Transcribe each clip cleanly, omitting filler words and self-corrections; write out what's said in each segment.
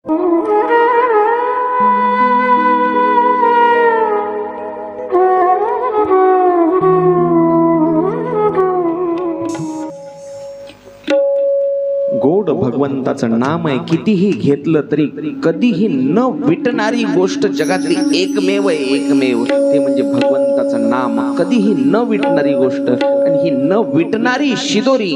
गोड भगवंताचं नाम आहे, कितीही घेतलं तरी कधीही न विटणारी गोष्ट जगातली एकमेव आहे, एकमेव ते म्हणजे भगवंताचं नाम. कधीही न विटणारी गोष्ट, आणि ही न विटणारी शिदोरी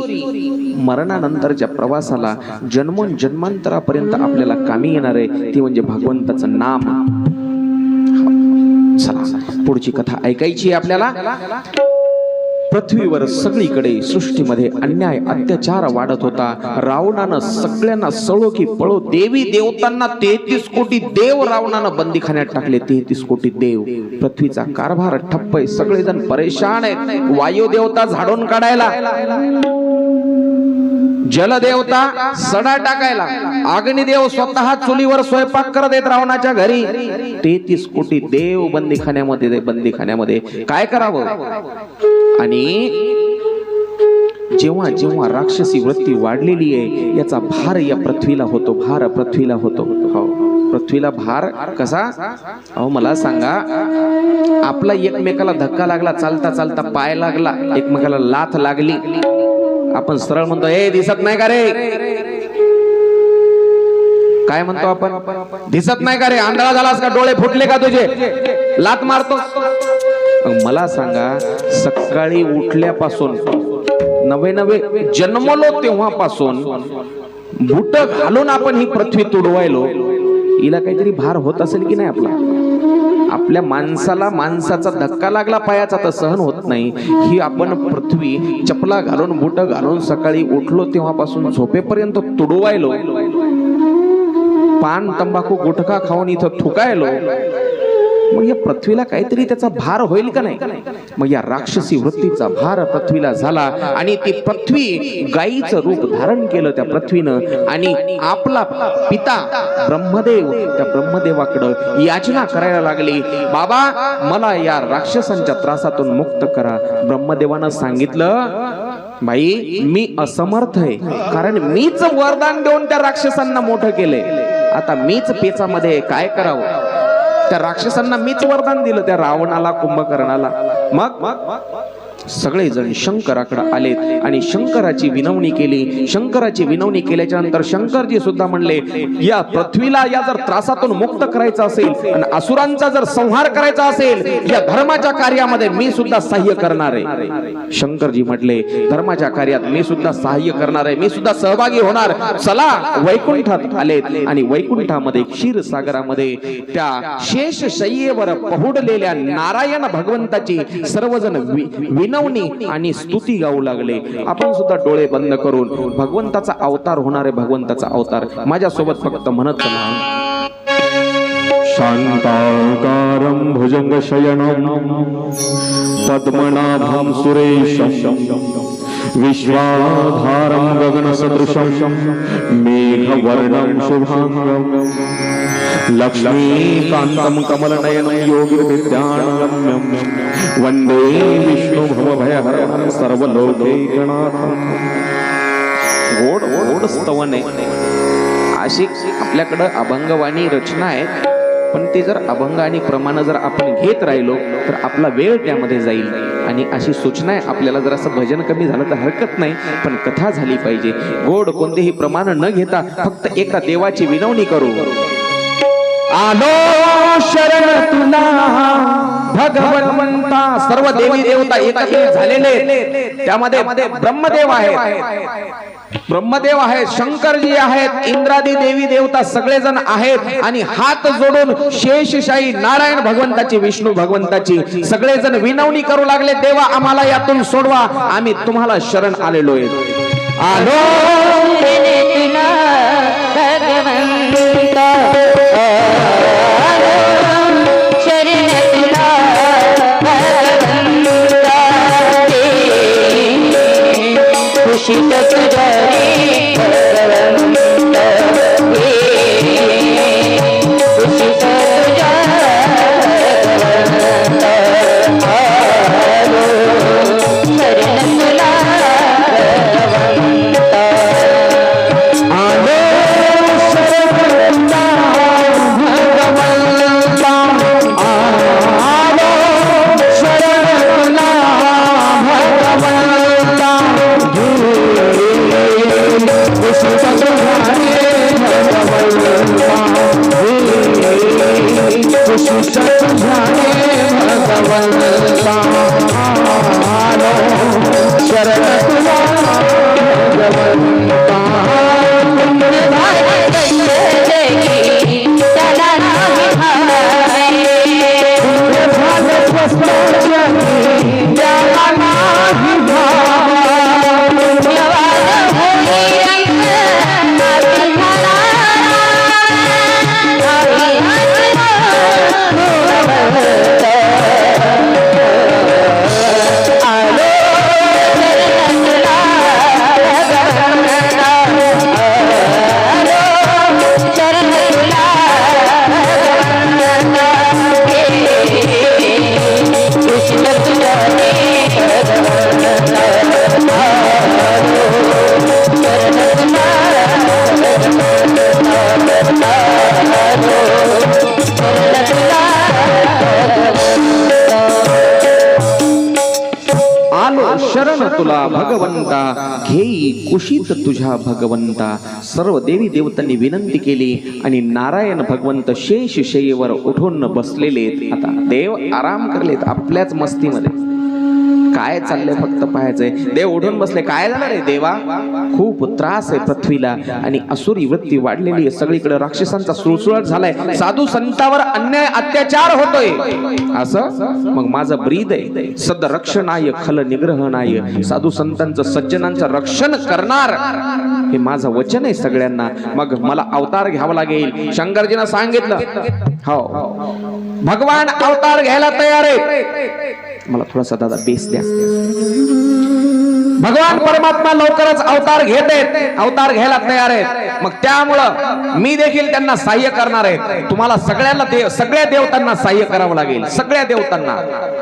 मरणानंतरच्या प्रवासाला जन्मोन जन्मांतरापर्यंत आपल्याला कामी येणार आहे, ती म्हणजे भगवंताचं नाम. चला पुढची कथा ऐकायची आपल्याला. पृथ्वीवर सगळीकडे सृष्टीमध्ये अन्याय अत्याचार वाढत होता. रावणानं सगळ्यांना सळो की पळो, देवी देवतांना 33 कोटी देव रावणानं बंदीखान्यात टाकले. 33 कोटी देव. पृथ्वीचा कारभार ठप्प आहे, सगळेजण परेशान आहेत. वायुदेवता झाडून काढायला, जलदेवता सडा टाकायला, अग्निदेव स्वतः चुलीवर स्वयंपाक करत आहेत रावणाच्या घरी. 33 कोटी देव बंदीखान्यामध्ये काय करावं. आणि जेव्हा जेव्हा राक्षसी वृत्ती वाढलेली आहे, याचा भार या पृथ्वीला होतो. पृथ्वीला होतो. हो, पृथ्वीला भार कसा. अहो मला सांगा, आपला एकमेकाला धक्का लागला, चालता चालता पाय लागला, एकमेकाला लाथ लागली, आपण सरळ म्हणतो ए दिसत नाही का रे. काय म्हणतो आपण, दिसत नाही का रे, आंधळा झालास का, डोळे फुटले का तुझे, लात मारतो. मला सांगा, सकाळी उठल्यापासून नवे जन्मलो तेव्हापासून बुट घालून आपण ही पृथ्वी तुडवायलो, हिला काहीतरी भार होत असेल की नाही. आपल्या माणसाला माणसाचा धक्का लागला पायाचा तर सहन होत नाही. ही आपण पृथ्वी चपला घालून बुट घालून सकाळी उठलो तेव्हापासून झोपेपर्यंत तुडवायलो. पान तंबाखू गुटखा खाऊन इथं थुकायलो. मग या पृथ्वीला काहीतरी त्याचा भार होईल का नाही. मग या राक्षसी वृत्तीचा भार पृथ्वीला झाला, आणि ती पृथ्वी गायीचं रूप धारण केलं त्या पृथ्वीनं. आणि आपला पिता ब्रह्मदेव त्या ब्रह्मदेवाकडे याचना करायला लागली, बाबा मला या राक्षसांच्या त्रासातून मुक्त करा. ब्रह्मदेवानं सांगितलं, बाई मी असमर्थ आहे, कारण मीच वरदान देऊन त्या राक्षसांना मोठं केलंय. आता मीच पेचामध्ये काय करावं. त्या राक्षसांना मीच वरदान दिलं, त्या रावणाला, कुंभकर्णाला. मग सगळेजण शंकराकडे आलेत आणि शंकराची विनवणी केली. शंकराची विनवणी केल्याच्या नंतर शंकरजी सुद्धा म्हणले, या पृथ्वीला या जर त्रासातून मुक्त करायचं असेल आणि असुरांचा जर संहार करायचा असेल, या धर्माच्या कार्यामध्ये मी सुद्धा सहाय्य करणार आहे. शंकरजी म्हटले, धर्माच्या कार्यात मी सुद्धा सहाय्य करणार आहे, मी सुद्धा सहभागी होणार. चला वैकुंठात आलेत आणि वैकुंठामध्ये क्षीरसागरामध्ये त्या शेषशय्येवर पहुडलेल्या नारायण भगवंताची सर्वजण विनवणी आणि स्तुती गाऊ लागले. आपण सुद्धा डोळे बंद करून भगवंताचा अवतार होणार आहे, भगवंताचा अवतार माझ्या सोबत फक्त म्हणत चला. शांताकारं भुजंगशयनं पद्मनाभं सुरेशं विश्वाधारं गगनसदृशं मेघवर्णं शुभांगं लक्ष्मीकान्तं कमलनयनं योगिविद्यानगम्यं वन्दे विष्णुभवभयहरं सर्वलोकैकनाथं. गोड स्तवन आहे. अशी आपल्याकडं अभंगवाणी रचना आहे, पण ते जर अभंग आणि प्रमाण जर आपण घेत राहिलो तर आपला वेळ त्यामध्ये जाईल. आणि अशी सूचना आहे आपल्याला, जर असं भजन कमी झालं तर हरकत नाही, पण कथा झाली पाहिजे. गोड कोणतेही प्रमाण न घेता फक्त एका देवाची विनवणी करू. आलो शरण तुला भगवंता. सर्व देवी देवता एकात्मिक झालेले, त्यामध्ये ब्रह्मदेव आहे, शंकरजी आहेत, इंद्रादी देवी देवता सगळेजण आहेत. आणि हात जोडून शेषशाही नारायण भगवंताची, विष्णू भगवंताची सगळेजण विनवणी करू लागले, देवा आम्हाला यातून सोडवा, आम्ही तुम्हाला शरण आलेलो आहे. आलो आलो घेई कुशीत तुझ्या भगवंता. सर्व देवी देवतांनी विनंती केली आणि नारायण भगवंत शेष शय्येवर उठून बसलेले. आता देव आराम करलेत आपल्याच मस्तीमध्ये. काय चाललंय फक्त पाहायचंय. देव उठून बसले. काय झालं रे देवा? खूप त्रास आहे पृथ्वीला आणि असुरी वृत्ती वाढलेली आहे. सगळीकडे राक्षसांचा सुळसुळाट झालाय. साधू संतांवर अन्याय अत्याचार होतोय. असं मग माझं ब्रीद आहे. सद रक्षणाय खल निग्रहणाय. साधू संतांचं सज्जनांचं रक्षण करणार हे माझं वचन आहे सगळ्यांना. मग मला अवतार घ्यावा लागेल. शंकरजीनं सांगितलं हो भगवान अवतार घ्यायला तयार आहे. मला थोडासा दादा बेस द्या. भगवान परमात्मा लवकरच अवतार घेत आहेत. अवतार घ्यायला तयार आहेत. मग त्यामुळं मी देखील त्यांना सहाय्य करणार आहे. तुम्हाला सगळ्या देवतांना सहाय्य करावं लागेल. सगळ्या देवतांना.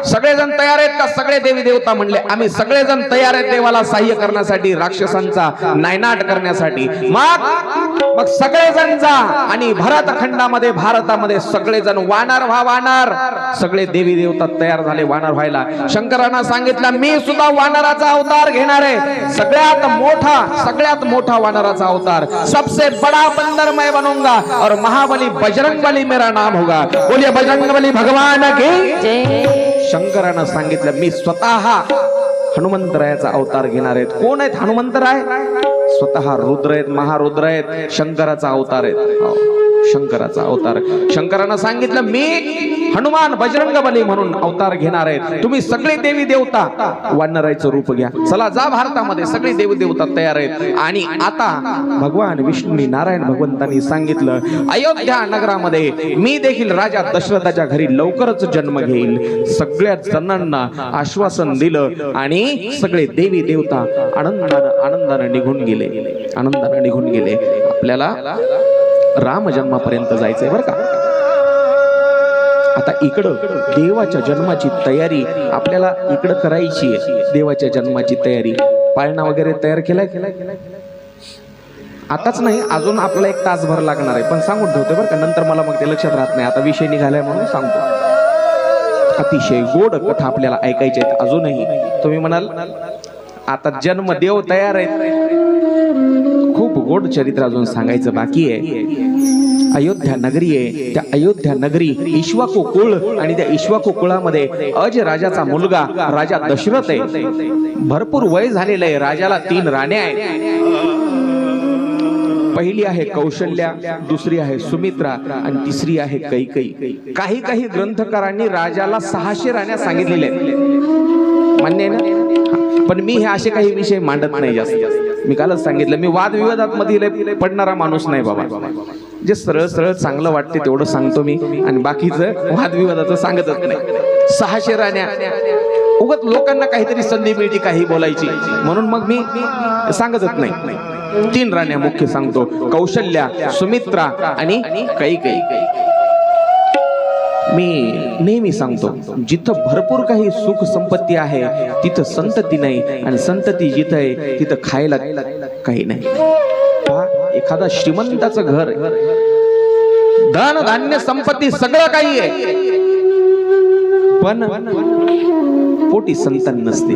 सगळेजण तयार आहेत का? सगळे देवी देवता म्हणले आम्ही सगळेजण तयार आहेत देवाला सहाय्य करण्यासाठी, राक्षसांचा नायनाट करण्यासाठी. मग सगळेजण जा आणि भारतखंडामध्ये भारतामध्ये सगळेजण वानर व्हा. वानर सगळे देवी देवता तयार झाले वानर व्हायला. शंकरांना सांगितलं मी सुद्धा वानराचा अवतार घेणार आहे. सगळ्यात मोठा वानराचा अवतार. सबसे बड़ा बंदर मैं बनूंगा और महाबली बजरंगबली मेरा नाम होगा. बोलिए बजरंगबली भगवान की जय. शंकरांना सांगितलं मी स्वतः हनुमंतरायाचा अवतार घेणार आहेत. कोण आहेत हनुमंतराय? स्वतः रुद्र आहेत, महारुद्र आहेत. शंकराचा अवतार आहेत. शंकराचा अवतार. शंकरांना सांगितलं मी हनुमान बजरंगबली म्हणून अवतार घेणार आहे. तुम्ही सगळे देवी देवता वानराचं रूप घ्या. चला जा भारतामध्ये. सगळे देवी देवता तयार आहेत. आणि आता भगवान विष्णूंनी नारायण भगवंतांनी सांगितलं अयोध्या नगरामध्ये मी देखील राजा दशरथाच्या घरी लवकरच जन्म घेईल. सगळ्या जणांना आश्वासन दिलं आणि सगळे देवी देवता आनंदाने निघून गेले. आपल्याला राम जन्मापर्यंत जायचंय बरं का. आता इकडं देवाच्या जन्माची तयारी आपल्याला इकडं करायची आहे. देवाच्या जन्माची तयारी पाळणा वगैरे तयार केलाय. आताच नाही अजून आपल्याला 1 तासभर लागणार आहे. पण सांगून ठेवते बरं का. नंतर मला मग ते लक्षात राहत नाही. आता विषय निघालाय म्हणून सांगतो. अतिशय गोड कथा आपल्याला ऐकायच्या आहेत अजूनही. तुम्ही म्हणाल आता जन्म देव तयार आहेत. खूप गोड चरित्र अजून सांगायचं बाकी आहे. अयोध्या नगरी आहे. त्या अयोध्या नगरी इक्ष्वाकू कुळ आणि त्या इक्ष्वाकू कुळामध्ये अज राजाचा मुलगा राजा दशरथ आहे. भरपूर वय झालेलं आहे. राजाला 3 राण्या आहेत. पहिली आहे कौशल्या, दुसरी आहे सुमित्रा आणि तिसरी आहे कैकेयी. काही ग्रंथकारांनी राजाला 600 राण्या सांगितलेल्या आहेत. मान्य आहे ना? पण मी हे असे काही विषय मांडत नाही जास्त. मी कालच सांगितलं मी वादविवादात मध्ये पडणारा माणूस नाही बाबा. जे सरळ चांगलं वाटते तेवढं सांगतो मी आणि बाकीचं वादविवादाचं सांगतच नाही. 600 राण्या उगत लोकांना काहीतरी संधी मिळते काही बोलायची म्हणून मग मी सांगतच नाही. 3 राण्या मुख्य सांगतो. कौशल्या, सुमित्रा आणि कैकेयी. मी नेहमी सांगतो जिथं भरपूर काही सुख संपत्ती आहे तिथं संतती नाही आणि संतती जिथं आहे तिथं खायला काही नाही. एखादा श्रीमंताचं घर धन धान्य संपत्ती सगळं काही आहे पण पोटी संतान नसते.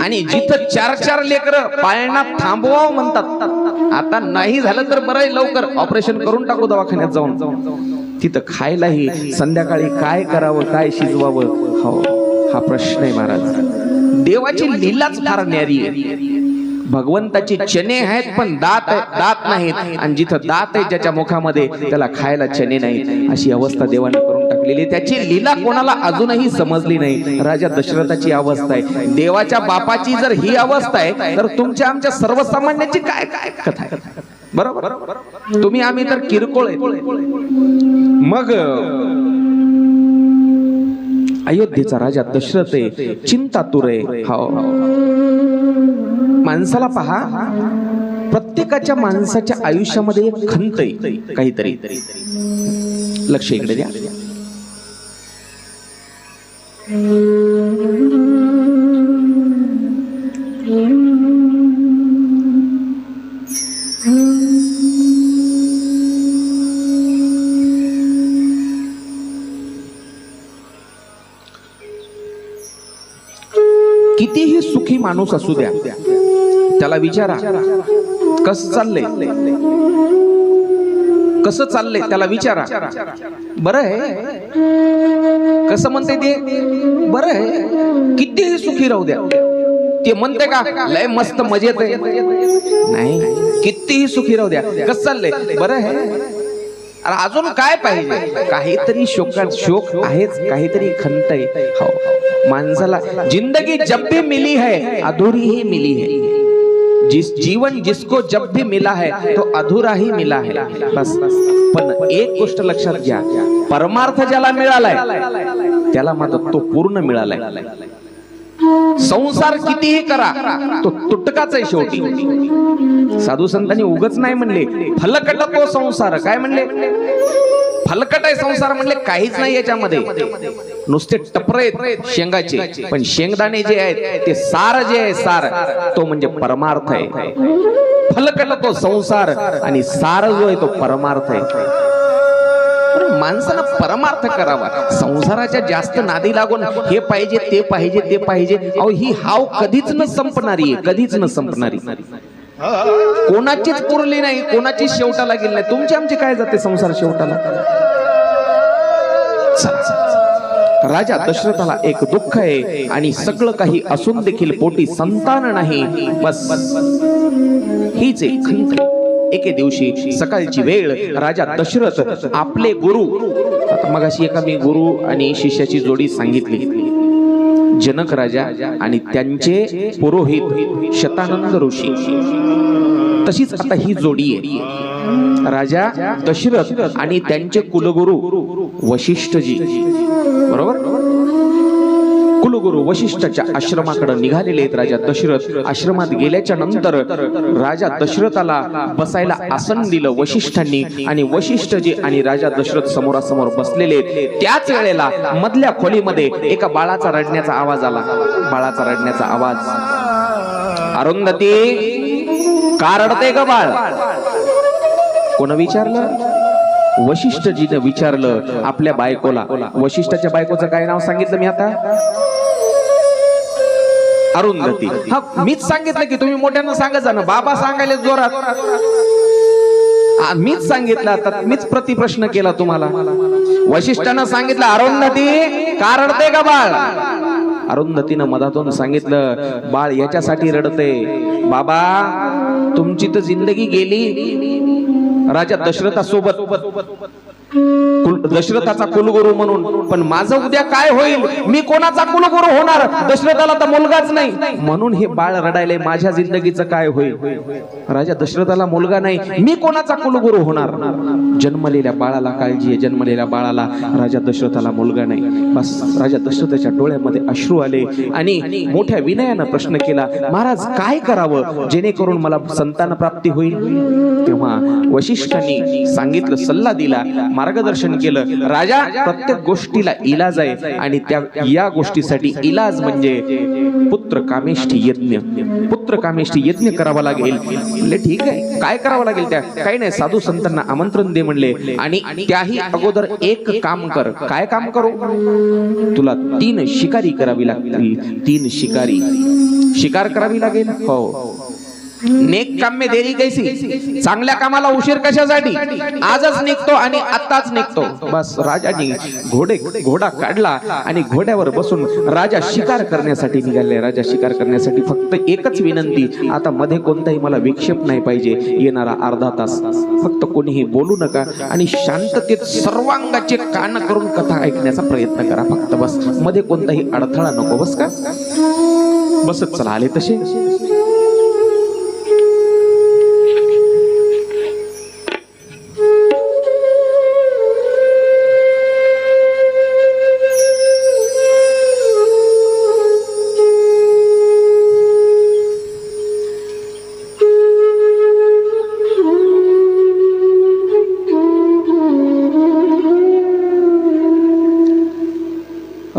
आणि जिथं 4 लेकरं पाळण्यात थांबवावं म्हणतात. आता नाही झालं तर बरं आहे लवकर ऑपरेशन करून टाकू दवाखान्यात जाऊन. तिथं खायलाही संध्याकाळी काय करावं काय शिजवावं हा प्रश्न आहे महाराज. देवाची लीलाच फार न्यारी आहे. भगवंताची चणे आहेत पण दात नाहीत आणि जिथं दात आहे ज्याच्या मुखामध्ये त्याला खायला चणे नाहीत. अशी अवस्था देवाने करून टाकलेली. त्याची लीला कोणाला अजूनही समजली नाही. राजा दशरथाची अवस्था आहे. देवाच्या बापाची जर ही अवस्था आहे तर तुमच्या आमच्या सर्वसामान्याची काय काय कथा आहे. बरोबर. तुम्ही आम्ही तर किरकोळ आहे. मग अयोध्येचा राजा दशरथ आहे. चिंतातुर आहे. माणसाला पहा प्रत्येकाच्या माणसाच्या आयुष्यामध्ये एक खंत आहे काहीतरी. लक्ष इकडे द्या. कितीही सुखी माणूस असू द्या त्याला विचारा कसं चाललंय, कसं चाललंय त्याला विचारा. बरं आहे कसं म्हणते ते, बरं आहे कितीही सुखी राहू द्या. ते म्हणते का लय मस्त मजेत आहे, नाही कितीही सुखी राहू द्या. कसं चाललंय, बरं आहे. अरे अजून काय पाहिजे, काहीतरी शोक आहेच, काहीतरी खंत आहे. हो माणसाला जिंदगी जब भी मिली है अधूरी ही मिली है. जीवन जिसको जब भी मिला है तो अधूरा ही मिला है. बस पण एक गोष्ट लक्षात घ्या, परमार्थ ज्याला मिळालाय त्याला मात्र तो पूर्ण मिळालाय. संसार कितीही करा तो तुटकाच आहे शेवटी. साधू संतांनी उगच नाही म्हणले फलकट तो संसार. काय म्हणले, फलकट आहे संसार म्हणले, काहीच नाही याच्यामध्ये, नुसते टपरे शेंगाचे. पण शेंगदाणे जे आहेत ते सार जे आहे सार तो म्हणजे परमार्थ आहे. फलकट तो संसार आणि सार जो आहे तो परमार्थ आहे. माणसानं परमार्थ करावा, संसाराच्या जास्त नादी लागून हे पाहिजे ते पाहिजे ते पाहिजे. अहो ही हाव कधीच न संपणारी आहे, कधीच न संपणारी. कोणाचीच पुरली नाही, कोणाची शेवटाला गेली नाही. तुमची आमची काय जाते संसार शेवटाला. राजा दशरथाला एक दुःख आहे आणि सगळं काही असून देखील पोटी संतान नाही. बस हीच एक खंत. एके दिवशी सकाळची वेळ, राजा दशरथ आपले गुरु, आता मगाशी एका मी गुरु आणि शिष्याची जोडी सांगितली, जनक राजा आणि त्यांचे पुरोहित शतानंद ऋषी, तशीच आता ही जोडी आहे. राजा दशरथ आणि त्यांचे कुलगुरु वशिष्ठजी, बरोबर, कुलगुरु वशिष्ठाच्या आश्रमाकडे निघालेले आहेत. राजा दशरथ आश्रमात गेल्याच्या नंतर राजा दशरथाला बसायला आसन दिलं वशिष्ठांनी आणि वशिष्ठजी आणि राजा दशरथ समोरासमोर बसलेले आहेत. त्याच वेळेला मधल्या खोलीमध्ये एका बाळाचा रडण्याचा आवाज आला. बाळाचा रडण्याचा आवाज. अरुंधती का रडते ग बाळ? कोण विचारलं? वशिष्ठजीने विचारलं आपल्या बायकोला. वशिष्ठाच्या बायकोचं काय नाव सांगितलं मी आता? अरुंधती. हा मीच सांगितलं की तुम्ही मोठ्यानं सांगत जा ना. बाबा सांगायला जोरात, मीच सांगितलं. आता मीच प्रतिप्रश्न केला तुम्हाला. वशिष्ठानं सांगितलं अरुंधती का रडते का बाळ? अरुंधतीनं मधातून सांगितलं बाळ याच्यासाठी रडते बाबा, तुमची तर जिंदगी गेली राजा दशरथासोबत, दशरथाचा कुलगुरू म्हणून, पण माझं उद्या काय होईल? मी कोणाचा कुलगुरू होणार? दशरथाला तर मुलगाच नाही, म्हणून हे बाळ रडायले. माझ्या जिंदगीचं काय होईल? राजा दशरथाला मुलगा नाही, मी कोणाचा कुलगुरू होणार? जन्मलेल्या बाळाला काळजी आहे, जन्मलेल्या बाळाला. राजा दशरथाला मुलगा नाही. बस राजा दशरथाच्या डोळ्यामध्ये अश्रू आले आणि मोठ्या विनयानं प्रश्न केला, महाराज काय करावं जेणेकरून मला संतान प्राप्ती होईल? तेव्हा वशिष्ठांनी सांगितलं, सल्ला दिला, मार्गदर्शन केलं. राजा प्रत्येक गोष्टीला इलाज आहे आणि त्या या गोष्टीसाठी इलाज म्हणजे पुत्र कामेष्ठी यज्ञ. पुत्र कामेष्ठी यज्ञ करावा लागेल. म्हणले ठीक आहे, काय करावं लागेल? त्या काही नाही, साधू संतांना आमंत्रण दे म्हणले. आणि त्याही अगोदर एक काम कर. काय काम करू? तुला 3 शिकारी करावी लागतील. 3 शिकार करावी लागेल. हो. नेक काम में देरी कैसी? चांगल्या कामाला उशीर कशासाठी? आजच निघतो आणि आताच निघतो. बस राजाने घोडा काढला आणि घोड्यावर बसून राजा शिकार करण्यासाठी निघाले. राजा शिकार करण्यासाठी. फक्त एकच विनंती, आता मध्ये कोणताही मला विक्षेप नाही पाहिजे. येणारा अर्धा तास फक्त कोणीही बोलू नका आणि शांततेत सर्वांगाचे कान करून कथा ऐकण्याचा प्रयत्न करा. फक्त बस, मध्ये कोणताही अडथळा नको. बस का? बसत चला. आले तसे.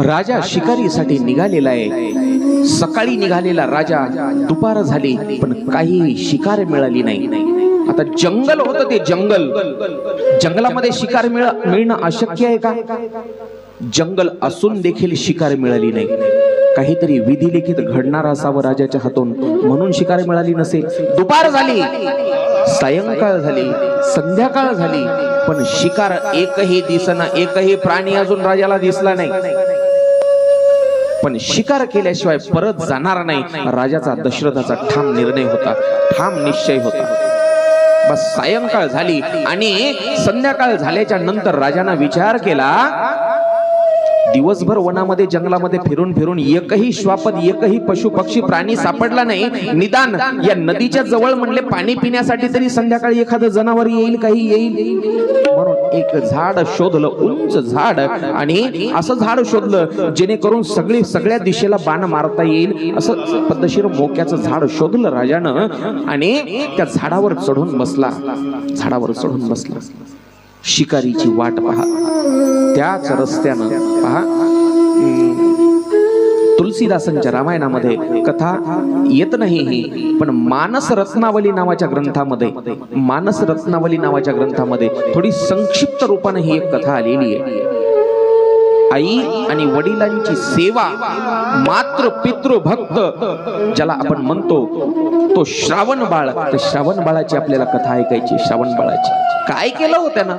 राजा शिकारीसाठी निघालेला आहे. सकाळी निघालेला राजा, दुपार झाली पण काही शिकार मिळाली नाही. आता जंगल होतं ते जंगल. जंगलामध्ये शिकार मिळणं अशक्य आहे का? जंगल असून देखील शिकार मिळाली नाही. काहीतरी विधिलिखित घडणार असावं राजाच्या हातून, म्हणून शिकार मिळाली नसेल. दुपार झाली, सायंकाळ झाली, संध्याकाळ झाली, पण शिकार एकही दिसना, एकही प्राणी अजून राजाला दिसला नाही. पण शिकार केल्याशिवाय परत जाणार नाही, राजाचा दशरथाचा ठाम निर्णय होता, ठाम निश्चय होता. बस सायंकाळ झाली आणि संध्याकाळ झाल्याच्या नंतर राजाने विचार केला, दिवसभर वनामध्ये जंगलामध्ये फिरून फिरून एकही श्वापद, एकही पशु पक्षी प्राणी सापडला नाही. निदान या नदीच्या जवळ म्हणले पाणी पिण्यासाठी तरी संध्याकाळी एखादं जनावर येईल, काही येईल. म्हणून एक झाड शोधलं, उंच झाड, आणि असं झाड शोधलं जेणेकरून सगळ्या दिशेला बाण मारता येईल, असं पद्धतशीर मोक्याचं झाड शोधलं राजानं आणि त्या झाडावर चढून बसला. झाडावर चढून बसला, शिकारीची वाट पहा. त्याच रस्त्यानं पहा, तुलसीदासांच्या रामायणामध्ये कथा येत नाही ही, पण मानस रत्नावली नावाच्या ग्रंथामध्ये थोडी संक्षिप्त रूपाने ही एक कथा आलेली आहे. आई आणि वडिलांची सेवा, मातृ पितृ भक्त ज्याला आपण म्हणतो, तो श्रावण बाळ. तर श्रावण बाळाची आपल्याला कथा ऐकायची. श्रावण बाळाची काय केलं हो त्यानं?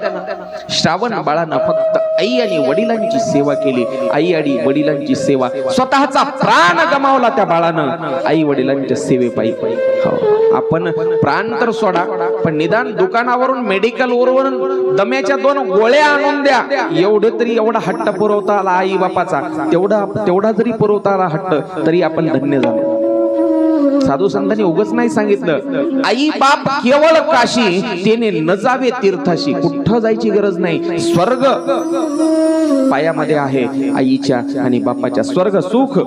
श्रावण बाळानं फक्त आई आणि वडिलांची सेवा केली. आई आणि वडिलांची सेवा, स्वतःचा प्राण गमावला त्या बाळानं आई वडिलांच्या सेवेपायी. आपण प्राण तर सोडा, पण निदान दुकानावरून, मेडिकल वरून दम्याच्या 2 गोळ्या आणून द्या, एवढे तरी, एवढा हट्ट पुरवता आला आई बापाचा, तेवढा जरी पुरवता आला हट्ट, तरी आपण धन्य झालो. साधू संतांनी उगच नाही सांगितलं, आई बाप केवळ काशी, तेने न जावे तीर्थाशी. कुठं जायची गरज नाही, स्वर्ग पायामध्ये आहे आईच्या आणि बापाच्या. स्वर्ग सुख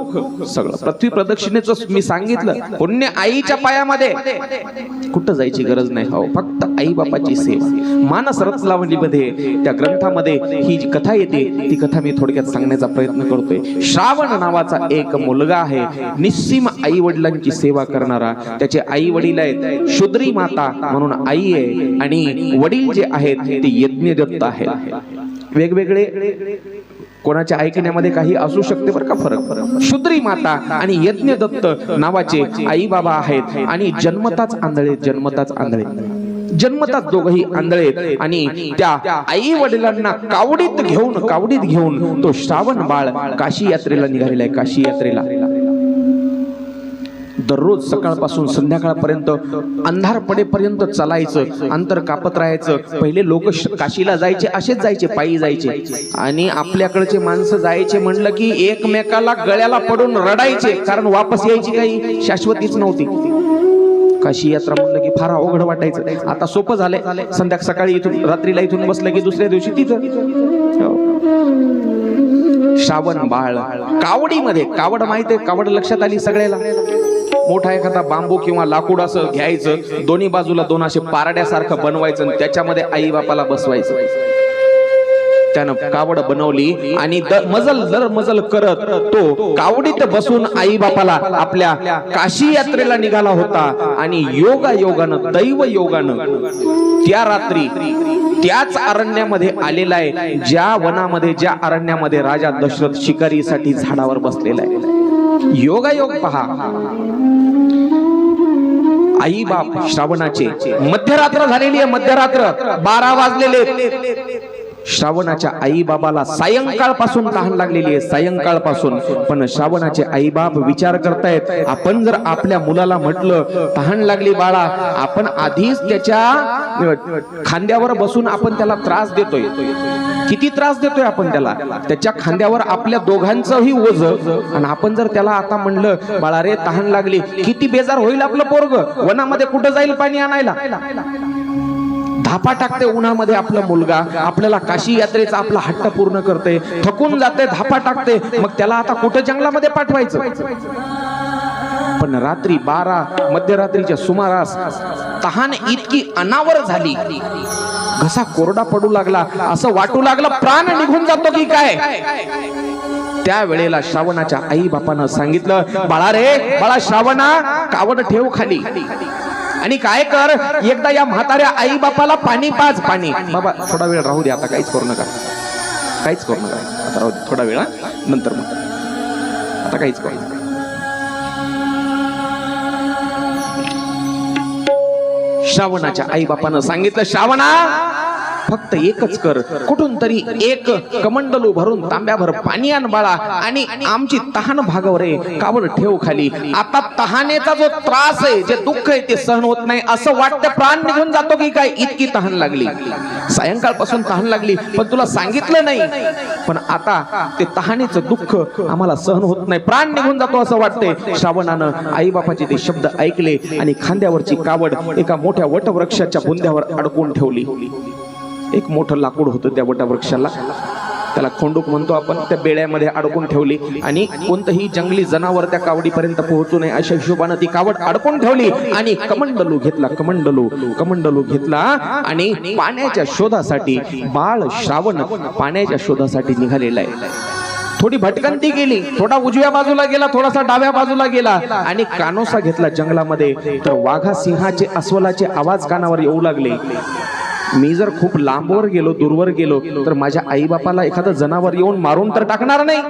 सगळं पृथ्वी प्रदक्षिणेचं मी सांगितलं, पुण्य आईच्या पायामध्ये, कुठं जायची गरज नाही. हो, फक्त आई बापाची सेवा. मानस रत्नावलीमध्ये त्या ग्रंथामध्ये ही जी कथा येते, ती कथा मी थोडक्यात सांगण्याचा प्रयत्न करतोय. श्रावण नावाचा एक मुलगा आहे, निस्सीम आई वडिलांची सेवा करणारा. त्याचे आई वडील आहेत शूद्री माता म्हणून आई आहे, आणि वडील जे आहेत ते यज्ञदत्त आहेत. वेगवेगळे कोणाच्या ऐकण्यामध्ये काही असू शकते बरं का फरक. शूद्री माता आणि यज्ञदत्त नावाचे आई बाबा आहेत, आणि जन्मताच आंधळे, जन्मताच दोघही आंधळे. आणि त्या आई वडिलांना कावडीत घेऊन तो श्रावण बाळ काशी यात्रेला निघालेला आहे. काशी यात्रेला दररोज सकाळपासून संध्याकाळपर्यंत अंधार पडेपर्यंत चालायचं, अंतर कापत राहायचं. पहिले लोक काशीला जायचे, असेच जायचे, पायी जायचे, आणि आपल्याकडचे माणसं जायचे म्हणलं की एकमेकाला गळ्याला पडून रडायचे, कारण वापस यायची काही शाश्वतीच नव्हती. काशी यात्रा म्हणलं की फार अवघड वाटायचं. आता सोपं झालंय, सकाळी इथून रात्रीला इथून बसलं की दुसऱ्या दिवशी तिथं. श्रावण बाळ कावडीमध्ये, कावड माहितीये, कावड लक्षात आली सगळ्याला. मोठा एखादा बांबू किंवा लाकूड असं घ्यायचं, दोन्ही बाजूला 2 असे पारड्यासारखं बनवायचं, आणि त्याच्यामध्ये आई बापाला बसवायचं. त्यानं कावड बनवली आणि मजल करत तो कावडीत बसून आई बापाला आपल्या काशी यात्रेला निघाला होता. आणि योगानं, दैव योगानं त्या रात्री त्याच अरण्यामध्ये आलेला आहे, ज्या वनामध्ये, ज्या अरण्यामध्ये राजा दशरथ शिकारीसाठी झाडावर बसलेला आहे. योगायोग पहा. आई बाप श्रावणाचे, मध्यरात्र झालेली आहे, मध्यरात्र 12 वाजलेले. श्रावणाच्या आई बाबाला सायंकाळपासून तहान लागलेली आहे, सायंकाळपासून. पण श्रावणाचे आई बाप विचार करतायत, आपण जर आपल्या मुलाला म्हटलं तहान लागली बाळा, आपण आधीच त्याच्या खांद्यावर बसून आपण त्याला त्रास देतोय. किती त्रास देतोय आपण त्याला, त्याच्या खांद्यावर आपल्या दोघांचंही ओझ. आणि आपण जर त्याला आता म्हणलं बाळा रे तहान लागली, किती बेजार होईल आपलं पोरग. वनामध्ये कुठं जाईल पाणी आणायला, धापा टाकते उन्हामध्ये आपला मुलगा. आपल्याला काशी यात्रेचा आपला हट्ट पूर्ण करते, थकून जाते, धापा टाकते. मग त्याला आता कुठं जंगलामध्ये पाठवायचं. पण रात्री 12 मध्यरात्रीच्या सुमारास तहान इतकी अनावर झाली, घसा कोरडा पडू लागला, असं वाटू लागलं प्राण निघून जातो की काय. त्या वेळेला श्रावणाच्या आई बापानं सांगितलं, बाळा रे बाळा श्रावणा, कावड ठेव खाली आणि काय कर, एकदा या म्हाताऱ्या आई बापाला पाणी पाज. पाणी बाबा थोडा वेळ राहू दे, आता काहीच करू नका, आता राहू दे थोडा वेळ, नंतर मग आता काहीच कळत नाही. श्रावणाच्या आई बापानं सांगितलं, श्रावणा फक्त एकच कर, कुठून तरी एक कमंडलू भरून तांब्याभर पाणी आण बाळा, आणि आमची तहान भागव रे, कावड ठेव खाली. आता तहानेचा जो त्रास आहे, जे दुःख आहे, ते सहन होत नाही. असं वाटतं प्राण निघून जातो की काय, इतकी तहान लागली. सायंकाळपासून तहान लागली, पण तुला सांगितलं नाही. पण आता ते तहानेचं दुःख आम्हाला सहन होत नाही, प्राण निघून जातो असं वाटतंय. श्रावणानं आई बापाचे ते शब्द ऐकले आणि खांद्यावरची कावड एका मोठ्या वटवृक्षाच्या बुंद्यावर अडकून ठेवली. एक मोठं लाकूड होतं त्या वटवृक्षाला, त्याला खोंडूक म्हणतो आपण, त्या बेड्यामध्ये अडकून ठेवली आणि कोणतंही जंगली जनावर त्या कावडीपर्यंत पोहोचू नये अशा हिशोबानं ती कावड अडकून ठेवली. आणि कमंडलू घेतला आणि पाण्याच्या शोधासाठी, बाळ श्रावण पाण्याच्या शोधासाठी निघालेला आहे. थोडी भटकंती गेली, थोडा उजव्या बाजूला गेला, थोडासा डाव्या बाजूला गेला आणि कानोसा घेतला जंगलामध्ये. तर वाघा, सिंहाचे, अस्वलाचे आवाज कानावर येऊ लागले. मी जर खूप लांबवर गेलो, दूरवर गेलो, तर माझ्या आई बापाला एखादं जनावर येऊन मारून तर टाकणार नाही,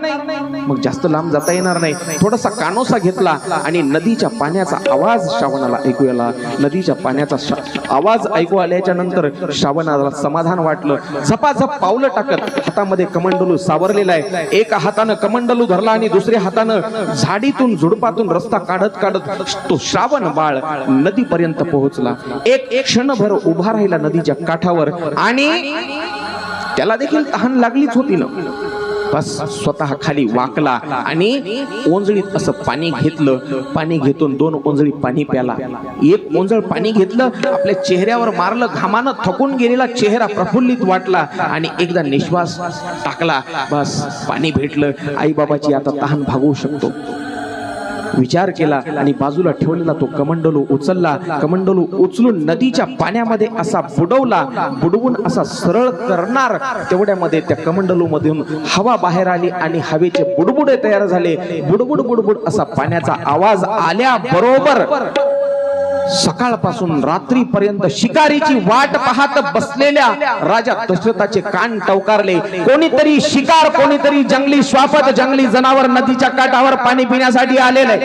मग जास्त लांब जाता येणार नाही. थोडासा कानोसा घेतला आणि नदीच्या पाण्याचा आवाज श्रावणाला ऐकू आला. नदीच्या पाण्याचा आवाज ऐकू आल्याच्या नंतर श्रावणाला समाधान वाटलं. झपाझप पावलं टाकत हातामध्ये कमंडलू सावरलेला आहे. एका हातानं कमंडलू धरला आणि दुसऱ्या हातानं झाडीतून झुडपातून रस्ता काढत काढत तो श्रावण बाळ नदीपर्यंत पोहोचला. एक क्षणभर उभा राहिला नदीच्या काठावर आणि त्याला देखील तहान लागलीच होती ना. बस स्वतः खाली वाकला आणि ओंजळीत असं पाणी घेतलं. पाणी घेतून 2 ओंजळी पाणी प्याला. एक ओंजळ पाणी घेतलं, आपल्या चेहऱ्यावर मारलं. घामानं थकून गेलेला चेहरा प्रफुल्लित वाटला आणि एकदा निश्वास टाकला. बस पाणी भेटलं, आई बाबाची आता तहान भागवू शकतो विचार केला आणि बाजूला ठेवलेला तो कमंडलू उचलला. कमंडलू उचलून नदीच्या पाण्यामध्ये असा बुडवला. बुडवून असा सरळ करणार तेवढ्यामध्ये त्या कमंडलू मधून हवा बाहेर आली आणि हवेचे बुडबुडे तयार झाले. बुडबुड बुडबुड असा पाण्याचा आवाज आल्याबरोबर सकाळपासून रात्रीपर्यंत शिकारीची वाट पाहत बसलेल्या राजा दशरथाचे कान टवकारले. कोणीतरी शिकार, कोणीतरी जंगली श्वापद, जंगली जनावर नदीच्या काठावर पाणी पिण्यासाठी आलेले.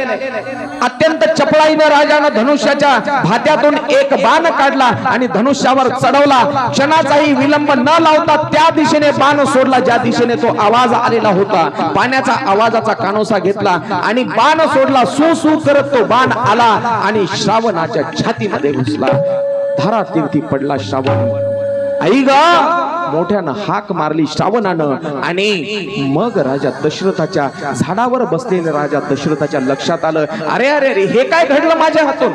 अत्यंत चपळाईने राजानं धनुष्याच्या भात्यातून एक बाण काढला आणि धनुष्यावर चढवला. क्षणाचाही विलंब न लावता त्या दिशेने बाण सोडला ज्या दिशेने तो आवाज आलेला होता. पाण्याचा आवाजाचा कानोसा घेतला आणि बाण सोडला. सू सू करत तो बाण आला आणि श्रावणाच्या छातीमध्ये घुसला. धारातीर्थी पडला श्रावण. आई गा मोठ्यानं हाक मारली श्रावणानं. आणि मग राजा दशरथाच्या, झाडावर बसलेल्या राजा दशरथाच्या लक्षात आलं, अरे अरे अरे, हे काय घडलं माझ्या हातून.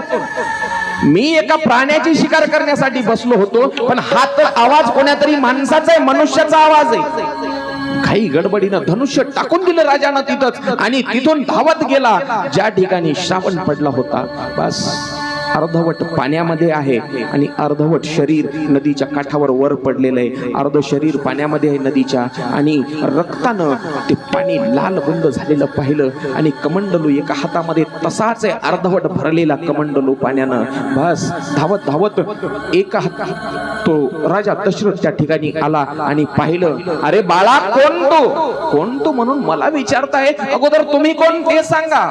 मी एका प्राण्याची शिकार करण्यासाठी बसलो होतो, पण हा तर आवाज कोण्यातरी माणसाचा आहे, मनुष्याचा आवाज आहे. काही गडबडीनं धनुष्य टाकून दिलं राजानं तिथंच आणि तिथून धावत गेला ज्या ठिकाणी श्रावण पडला होता. बस अर्धवट पाण्यामध्ये आहे आणि अर्धवट शरीर नदीच्या काठावर वर पडलेलं आहे. अर्ध शरीर पाण्यामध्ये आहे नदीच्या आणि रक्तानं ते पाणी लाल बुंद झालेलं पाहिलं. आणि कमंडलू एका हातामध्ये तसाच आहे, अर्धवट भरलेला कमंडलू पाण्यानं. बस धावत धावत एका तो राजा दशरथ त्या ठिकाणी आला आणि पाहिलं, अरे बाळा कोण तू, कोण तू म्हणून मला विचारताय, अगोदर तुम्ही कोण ते सांगा.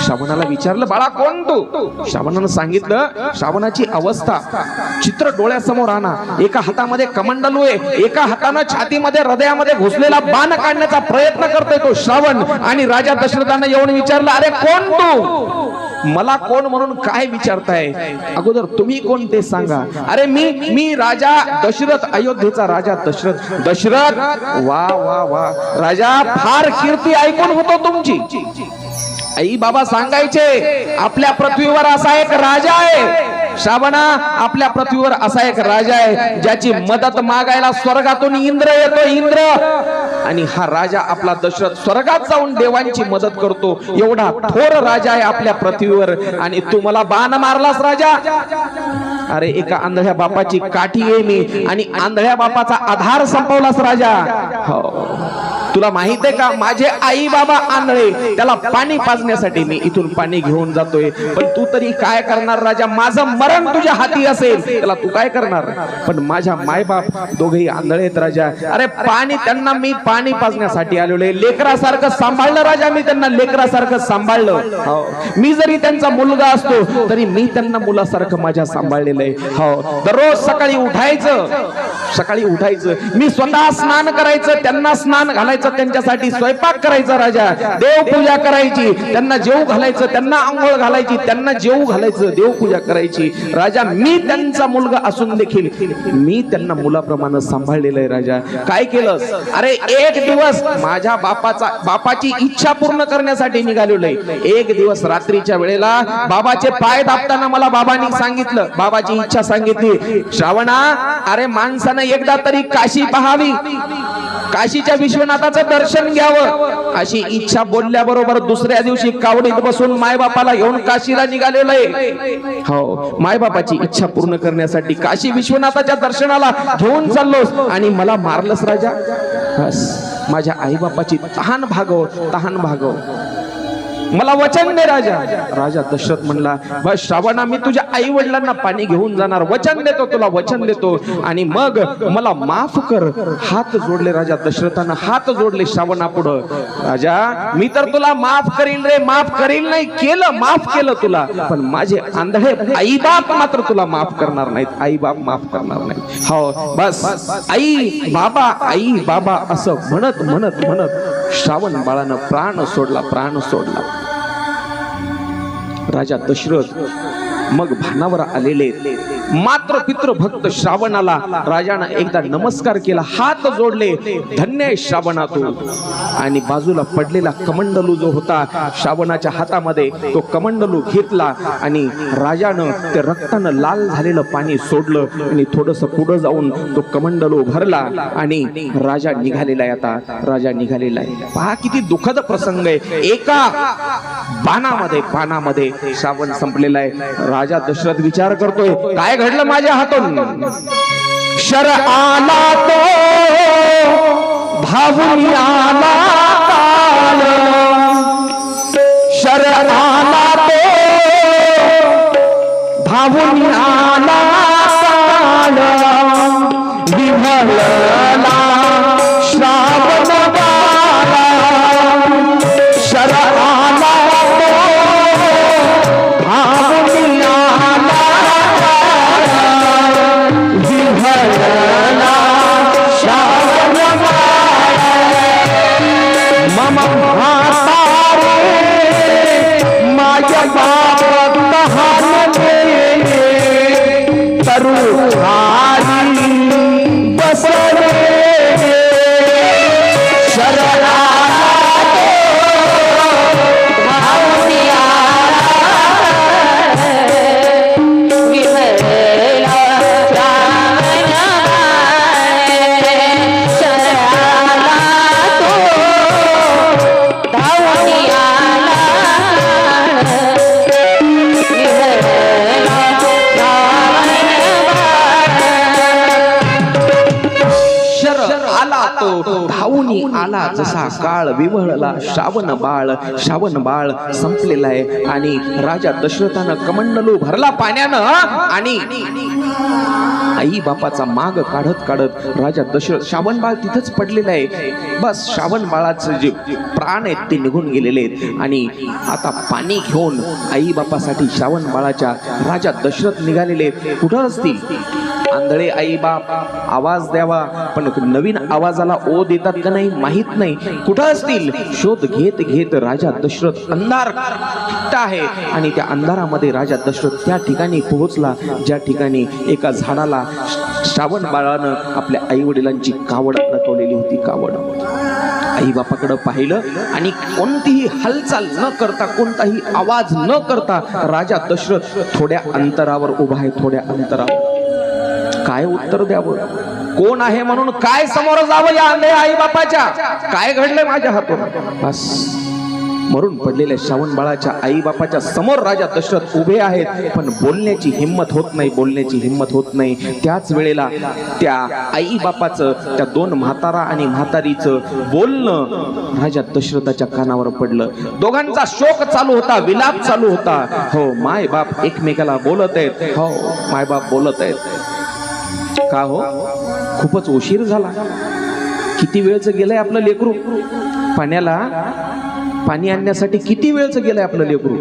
श्रावणाला विचारलं, बाळा कोण तू. श्रावणानं सांगितलं. श्रावणाची अवस्था चित्र डोळ्यासमोर आणा. एका हातामध्ये कमंडलू आहे, एका हातानं छातीमध्ये, हृदयामध्ये घुसलेला बाण काढण्याचा प्रयत्न करतोय तो श्रावण. आणि राजा दशरथानं येऊन विचारलं, अरे कोण तू, मला कोण म्हणून काय विचारताय, अगोदर तुम्ही कोण ते सांगा. अरे मी राजा दशरथ, अयोध्येचा राजा दशरथ. दशरथ, वा वा वा राजा, फार कीर्ती ऐकून होतो तुमची. आई बाबा सांगायचे आपल्या पृथ्वीवर असा एक राजा आहे. श्रावणा, आपल्या पृथ्वीवर असा एक राजा आहे ज्याची मदत मागायला स्वर्गातून इंद्र येतो, इंद्र. आणि हा राजा आपला दशरथ स्वर्गात जाऊन देवांची मदत करतो. एवढा थोर राजा आहे आपल्या पृथ्वीवर. आणि तू मला बाण मारलास राजा. अरे एका आंधळ्या बापाची काठी आहे मी आणि आंधळ्या बापाचा आधार संपवलास राजा. हो तुला माहित आहे का, माझे आई बाबा आंधळे, त्याला पाणी पाजण्यासाठी मी इथून पाणी घेऊन जातोय, पण तू तरी काय करणार राजा? माझं मरण तुझ्या हाती असेल, त्याला तू काय करणार? पण माझ्या मायबाप दोघेही आंधळे आहेत राजा. अरे पाणी, त्यांना मी पाणी पाजण्यासाठी आलेलो आहे. लेकरासारखं सांभाळलं राजा, मी त्यांना लेकरासारखं सांभाळलं. हो, मी जरी त्यांचा मुलगा असतो तरी मी त्यांना मुलासारखं माझ्या सांभाळलेलं आहे. हो, दररोज सकाळी उठायचं, मी स्वतः स्नान करायचं, त्यांना स्नान घालायचं, त्यांच्यासाठी स्वयंपाक करायचा राजा, देवपूजा करायची, त्यांना जेवू घालायचं, त्यांना आंघोळ घालायची, त्यांना जेवू घालायचं, देवपूजा करायची राजा. मी त्यांचा मुलगा असून देखील मी त्यांना मुलाप्रमाणे सांभाळलेलं आहे राजा. काय केलंस? अरे एक दिवस माझ्या बापाची इच्छा पूर्ण करण्यासाठी निघालेलो आहे. एक दिवस रात्रीच्या वेळेला बाबाचे पाय दाबताना मला बाबांनी सांगितलं, बाबाची इच्छा सांगितली, श्रावणा, अरे माणसानं एकदा तरी काशी पाहावी, काशीच्या विश्वनाथाचं दर्शन घ्यावं, अशी इच्छा बोलल्याबरोबर दुसऱ्या दिवशी कावडीत बसून मायबापाला घेऊन काशीला निघालेलो आहे. हो, मायबापाची इच्छा पूर्ण करण्यासाठी काशी विश्वनाथाच्या दर्शनाला घेऊन चाललोस आणि मला मारलंस राजा. बस, माझ्या आई बापाची तहान भागव, मला वचन दे राजा. राजा दशरथ म्हणला, बस श्रावणा, मी तुझ्या आई वडिलांना पाणी घेऊन जाणार, वचन देतो, तुला वचन देतो, आणि मग मला माफ कर. हात जोडले राजा दशरथानं, हात जोडले श्रावणा पुढं. राजा, मी तर तुला माफ करील रे, माफ करील नाही केलं, माफ केलं तुला, पण माझे आंधळे आई बाप मात्र तुला माफ करणार नाहीत, आई बाप माफ करणार नाहीत. हो, बस आई बाबा असं म्हणत श्रावण बाळानं प्राण सोडला. राजा दशरथ मग भानावर आलेले मात्र पितृ भक्त श्रावणाला राजानं एकदा नमस्कार केला, हात जोडले, धन्य आहे श्रावणा तू. आणि बाजूला पडलेला कमंडलू जो होता श्रावणाच्या हातामध्ये, तो कमंडलू घेतला आणि राजानं ते रक्तानं लाल झालेलं पाणी सोडलं आणि थोडस पुढे जाऊन तो कमंडलू भरला आणि राजा निघालेला आहे. आता राजा निघालेला आहे. पहा किती दुःखद प्रसंग आहे. एका बाणामध्ये श्रावण संपलेला आहे. राजा दशरथ विचार करतोय, काय घडलं माझ्या हातून? शर आला तो धावून आला काळ, शर आला तो धावून आला काळ, विव्हळला श्रावण बाळा, शर आला आला जसा काळ, विव्हळला श्रावण बाळ संपलेला आहे. आणि राजा दशरथानं कमंडलू भरला पाण्यानं आणि आई बापाचा माग काढत राजा दशरथ, श्रावण बाळ तिथंच पडलेलं आहे. बस श्रावण बाळाचे जे प्राण आहेत ते निघून गेलेले आहेत. आणि आता पाणी घेऊन आई बापासाठी श्रावण बाळाच्या राजा दशरथ निघालेले आहेत. कुठं असतील आंधळे आई बाप? आवाज द्यावा, पण नवीन आवाजाला ओ देतात का नाही माहित नाही. कुठं असतील? शोध घेत राजा दशरथ, अंधार आहे आणि त्या अंधारामध्ये राजा दशरथ त्या ठिकाणी पोहोचला ज्या ठिकाणी एका झाडाला श्रावण बाळानं आपल्या आई वडिलांची कावड लटवलेली होती. कावड आई बापाकडे पाहिलं आणि कोणतीही हालचाल न करता, कोणताही आवाज न करता राजा दशरथ थोड्या अंतरावर उभा आहे. थोड्या अंतरावर काय उत्तर द्यावं? कोण आहे म्हणून काय समोर जावं या आंधळ्या आई बापाच्या? काय घडलंय माझ्या हातून? बस मरून पडलेल्या श्रावण बाळाच्या आई बापाच्या समोर राजा दशरथ उभे आहेत, पण बोलण्याची हिंमत होत नाही, बोलण्याची हिंमत होत नाही. त्याच वेळेला त्या आई बापाचं, त्या दोन म्हातारा आणि म्हातारीचं बोलणं राजा दशरथाच्या कानावर पडलं. दोघांचा शोक चालू होता, विलाप चालू होता. हो, माय बाप एकमेकाला बोलत आहेत. हो, माय बाप बोलत आहेत. का हो, खूपच उशीर झाला. किती वेळचं गेलंय आपलं लेकरू पाण्याला, पाणी आणण्यासाठी किती वेळचं गेलंय आपलं लेकरू.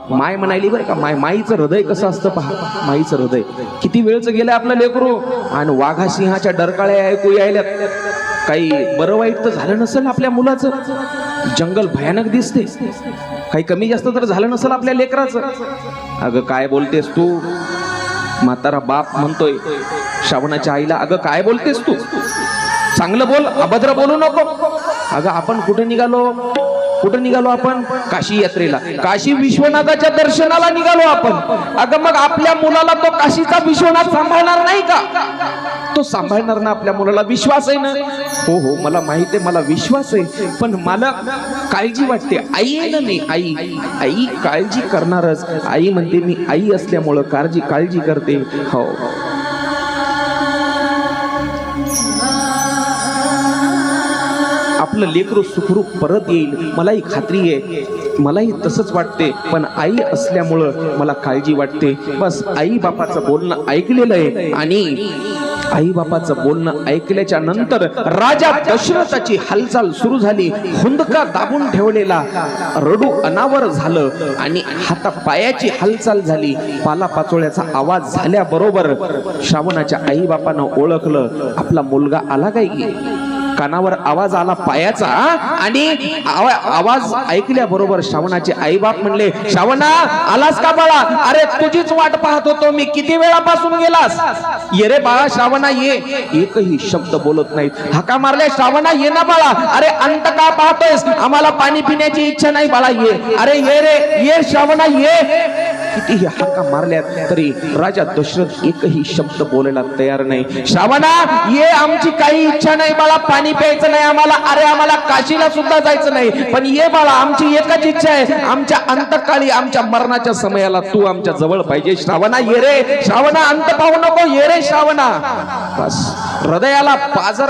माय म्हणाली बरं का, माईचं हृदय कसं असतं पहा. माईचं हृदय किती वेळचं गेलंय आपलं लेकरू. आणि वाघा सिंहाच्या डरकाळ्या ऐकू यायल्यात. काही बरं वाईट तर झालं नसेल आपल्या मुलाचं. जंगल भयानक दिसते. काही कमी जास्त तर झालं नसेल आपल्या लेकराचं. अगं काय बोलतेस तू. म्हातारा बाप म्हणतोय श्रावणाच्या आईला, अगं काय बोलतेस तू, चांगलं बोल, अभद्र बोलू नको. अगं आपण कुठे निघालो, कुठं निघालो आपण. काशी यात्रेला, काशी विश्वनाथाच्या दर्शनाला निघालो आपण. अगं मग आपल्या मुलाला तो काशीचा विश्वनाथ सांभाळणार नाही का. तो सांभाळणार ना आपल्या मुलाला. विश्वास आहे ना. हो हो, मला माहिती आहे, मला विश्वास आहे. पण मला काळजी वाटते. आई आहे ना, मी आई, आई काळजी करणारच. आई म्हणते मी आई असल्यामुळं काळजी करते. हो, आपलं लेकरू सुखरूप परत येईल, मलाही खात्री आहे, मलाही तसंच वाटते. पण आई असल्यामुळं मला काळजी वाटते. बस आई बापाचं बोलणं ऐकलेलं आहे. आणि आई बापाचं बोलणं ऐकल्याच्या नंतर राजा दशरथाची हालचाल सुरू झाली. हुंदका दाबून ठेवलेला रडू अनावर झालं आणि हाता पायाची हालचाल झाली. पाला पाचोळ्याचा आवाज झाल्याबरोबर श्रावणाच्या आई बापानं ओळखलं, आपला मुलगा आला काय. कानावर आवाज आला पायाचा. आणि आवाज ऐकल्याबरोबर श्रावणाचे आई बाप म्हणले, श्रावणा आलास का बाळा. अरे तुझीच वाट पाहत होतो मी, किती वेळापासून गेलास. ये रे बाळा, श्रावणा ये. एकही शब्द बोलत नाहीत. हाका मारले, श्रावणा ये ना बाळा. अरे अंत का पाहतोयस, आम्हाला पाणी पिण्याची इच्छा नाही बाळा, ये. अरे ये रे, ये श्रावणा ये. कितीही हाका मारल्यात तरी राजा दशरथ एकही शब्द बोलायला तयार नाही. श्रावणा ये, आमची काही इच्छा नाही बाळा, पाणी प्यायचं नाही आम्हाला. अरे आम्हाला काशीला सुद्धा जायचं नाही, पण ये बाळा, आमची एकच इच्छा आहे, आमच्या अंतकाळी, आमच्या मरणाच्या समयाला तू आमच्या जवळ पाहिजे. श्रावणा ये रे, श्रावणा अंत पाहू नको, ये रे श्रावणा. बस हृदयाला पाझर,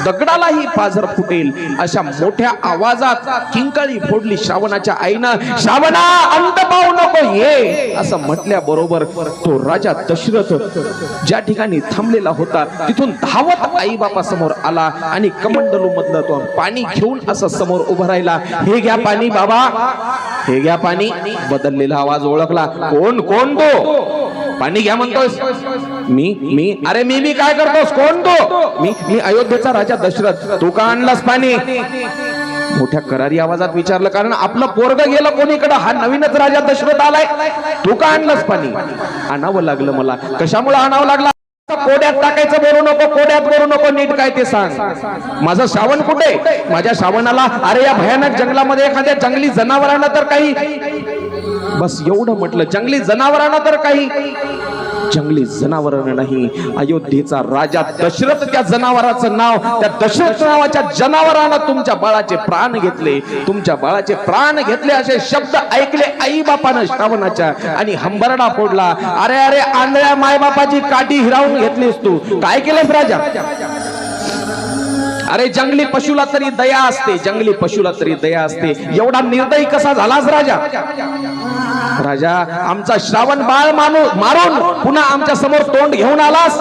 दगडालाही पाझर फुटेल अशा मोठ्या आवाजात किंकाळी फोडली श्रावणाच्या आईनं. श्रावणा अंत पाहू नको, ये असं म्हटल्या बरोबर तो राजा दशरथ ज्या ठिकाणी थांबलेला होता तिथून धावत आई बापा समोर आला आणि कमंडलू मधलं तो पाणी घेऊन असं समोर उभा राहिला. हे घ्या पाणी बाबा, हे घ्या पाणी. बदललेला आवाज ओळखला. कोण कोण तो. पाणी घ्या म्हणतोस. मी अरे मी काय करतोस. कोण तो. मी अयोध्येचा राजा दशरथ. तू का आणलास पाणी. मोठ्या करारी आवाजात विचारलं, कारण आपलं पोरग गेलं कोणीकडे. हा नवीनच राजा दशरथ आलाय. तू का आणलंस पाणी. आणावं लागलं मला. कशामुळे आणावं लागलं. कोड्यात टाकायचं बोलू नको, कोड्यात बोलू नको, नीट काय ते सांग. माझं श्रावण कुठे. माझ्या श्रावणाला, अरे या भयानक जंगलामध्ये एखाद्या जंगली जनावरांना तर काही. बस एवढं म्हटलं. जंगली जनावरांना तर काही. जंगली जनावरांना नाही, अयोध्येचा राजा दशरथ त्या जनावराचं नाव, त्या दशरथ नावाच्या जनावरानं तुमच्या बाळाचे प्राण घेतले, तुमच्या बाळाचे प्राण घेतले असे शब्द ऐकले आई बापानं श्रावणाच्या. आणि हंबरडा फोडला. अरे अरे आंधळ्या मायबापाची काठी हिरावून घेतलीस तू. काय केलंस राजा. अरे जंगली पशुला तरी दया असते, जंगली पशुला तरी दया असते. एवढा निर्दयी कसा झालास राजा. राजा आमचा श्रावण बाळ मारून पुन्हा आमच्या समोर तोंड घेऊन आलास.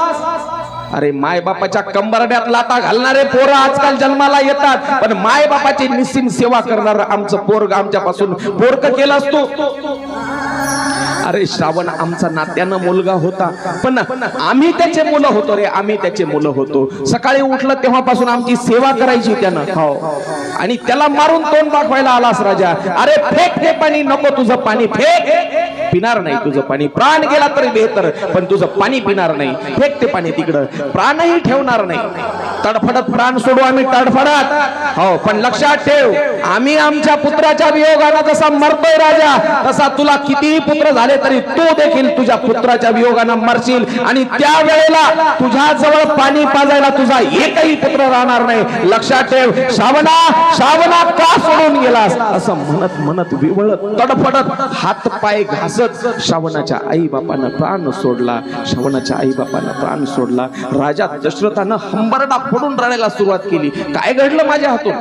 अरे माय बापाच्या कंबरड्यात लाता घालणारे पोरं आजकाल जन्माला येतात, पण माय बापाची निस्सीम सेवा करणार आमचं पोरग आमच्यापासून पोरक केलास तू. अरे श्रावण आमचा नात्यानं मुलगा होता, पण आम्ही त्याचे मुलं होतो रे, आम्ही त्याचे मुलं होतो. सकाळी उठलं तेव्हापासून आमची सेवा करायची त्यानं. हो, आणि त्याला मारून तोंड दाखवायला आलास राजा. अरे फेक ते पाणी. नको तुझं पाणी फेक. पिणार नाही तुझं पाणी. प्राण गेला तरी बेहतर, पण तुझं पाणी पिणार नाही. फेक ते पाणी तिकडं. प्राणही ठेवणार नाही. तडफडत प्राण सोडू आम्ही तडफडत, हो, पण लक्षात ठेव, आम्ही आमच्या पुत्राच्या वियोगानं जसा मरतोय राजा, तसा तुला कितीही पुत्र झाले तरी तू देखील तुझ्या पुत्राच्या वियोगानं मरशील, आणि त्या वेळेला तुझ्या जवळ पाणी पाजायला तुझा एकही पुत्र राहणार नाही. लक्षात ठेव, श्रावणा श्रावणा का सोडून गेलास, असं म्हणत म्हणत विवळत तडफडत हात पाय घासत श्रावणाच्या आई बापानं प्राण सोडला. श्रावणाच्या आई बापानं प्राण सोडला. राजा दशरथानं हंबरडा फोडून रडायला सुरुवात केली. काय घडलं माझ्या हातून,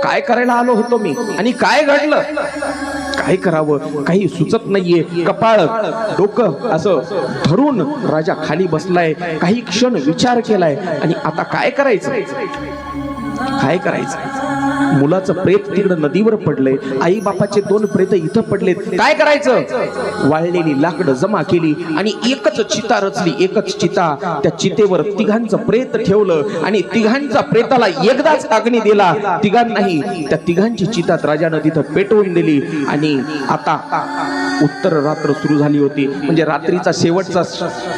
काय करायला आलो होतो मी, आणि काय घडलं, काय करावं काही सुचत नाहीये. कपाळ डोकं असं धरून राजा खाली बसलाय. काही क्षण विचार केलाय, आणि आता काय करायचं, काय करायचं. मुलाचं प्रेत तिकडं नदीवर पडलंय, आई बापाचे 2 प्रेत इथं पडलेत. काय करायचं. वाळलेली लाकडं जमा केली आणि एकच चिता रचली, एकच चिता. त्या चितेवर तिघांचं प्रेत ठेवलं आणि तिघांच्या प्रेताला एकदाच अग्नी दिला. तिघांनाही त्या तिघांची चितात राजानं तिथं पेटवून दिली. आणि आता उत्तर रात्र सुरू झाली होती, म्हणजे रात्रीचा शेवटचा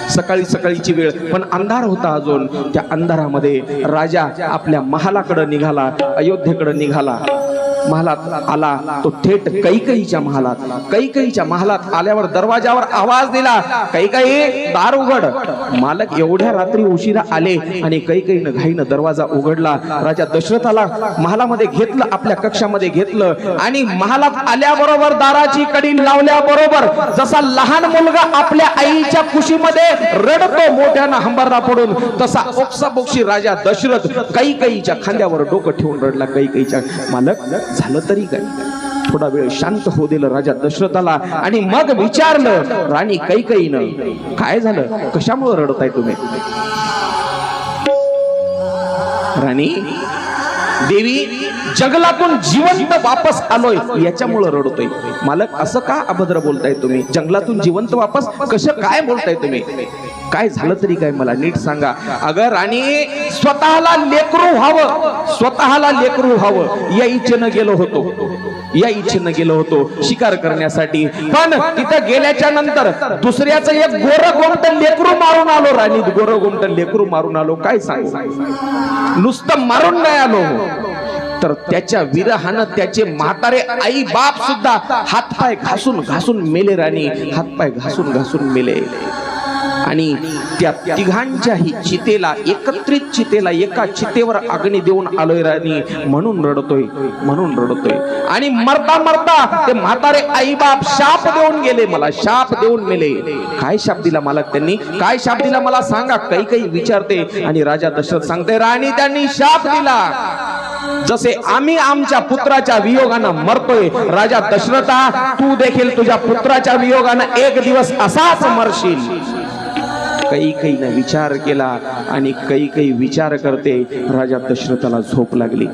सकाळी सकाळीची वेळ, पण अंधार होता अजून. त्या अंधारामध्ये राजा आपल्या महालाकडे निघाला, अयोध्येकडे निघाला. महालात आला तो थेट कैकेयीच्या महालात. कैकेयीच्या महालात आल्यावर दरवाजावर आवाज दिला, कैकेयी दार उघड. मालक एवढ्या रात्री उशिरा आले, आणि कैकेयीनं घाईनं दरवाजा उघडला. राजा दशरथाला महालामध्ये घेतलं, आपल्या कक्षामध्ये घेतलं, आणि महालात आल्याबरोबर दाराची कडी लावल्याबरोबर जसा लहान मुलगा आपल्या आईच्या कुशीमध्ये रडतो मोठ्यानं हंबरडा पडून, तसा ओक्साबोक्षी राजा दशरथ कैकेयीच्या खांद्यावर डोकं ठेवून रडला. कैकेयीच्या मालक झालं तरी काय. थोडा वेळ शांत होऊ दिलं राजा दशरथाला, आणि मग विचारलं राणी कैकेयीनं, काय झालं, कशामुळे रडताय तुम्ही. राणी देवी, जंगलातून जिवंत वापस आलोय याच्यामुळे रडतोय. मालक असं का अभद्र बोलताय तुम्ही, जंगलातून जिवंत वापस कसं काय बोलताय तुम्ही, काय झालं तरी काय मला नीट सांगा. अगं राणी, स्वतःला लेकरू व्हावं, स्वतःला लेकरू व्हावं या इच्छेनं गेलो होतो, या इच्छेनं गेलो होतो शिकार करण्यासाठी. पण तिथं गेल्याच्या नंतर दुसऱ्याचं एक गोरगोमट लेकरू मारून आलो. राणी, गोरगोमट लेकरू मारून आलो. काय सांगू, नुसतं मारून नाही आलो, तर त्याच्या विरहानं त्याचे म्हातारे आई बाप सुद्धा हातपाय घासून घासून मेले. राणी, हातपाय घासून घासून मेले. आणि त्या तिघांच्याही चितेला, एकत्रित चितेला, एका चितेवर अग्नी देऊन आलोय राणी, म्हणून रडतोय, म्हणून रडतोय. आणि मरता मरता ते म्हातारे आई बाप शाप देऊन गेले, मला शाप देऊन मेले. काय शाप दिला मालक त्यांनी, काय शाप दिला मला सांगा. काही विचारते, आणि राजा दशरथ सांगते, राणी त्यांनी शाप दिला, जसे आम्ही आमच्या पुत्राच्या वियोगानं मरतोय, राजा दशरथा तू देखील तुझ्या पुत्राच्या वियोगानं एक दिवस असाच मरशील. कैकेयीने विचार केला, आणि कैकेयी विचार करते. राजा दशरथाला झोप लागली.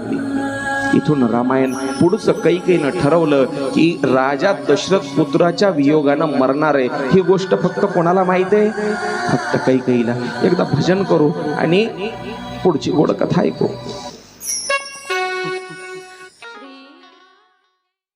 इथून रामायण पुढचं कैकेयीनं ठरवलं की राजा दशरथ पुत्राच्या वियोगानं मरणार आहे. ही गोष्ट फक्त कोणाला माहित आहे, फक्त कैकेयीला. एकदा भजन करू आणि पुढची गोड कथा ऐकू.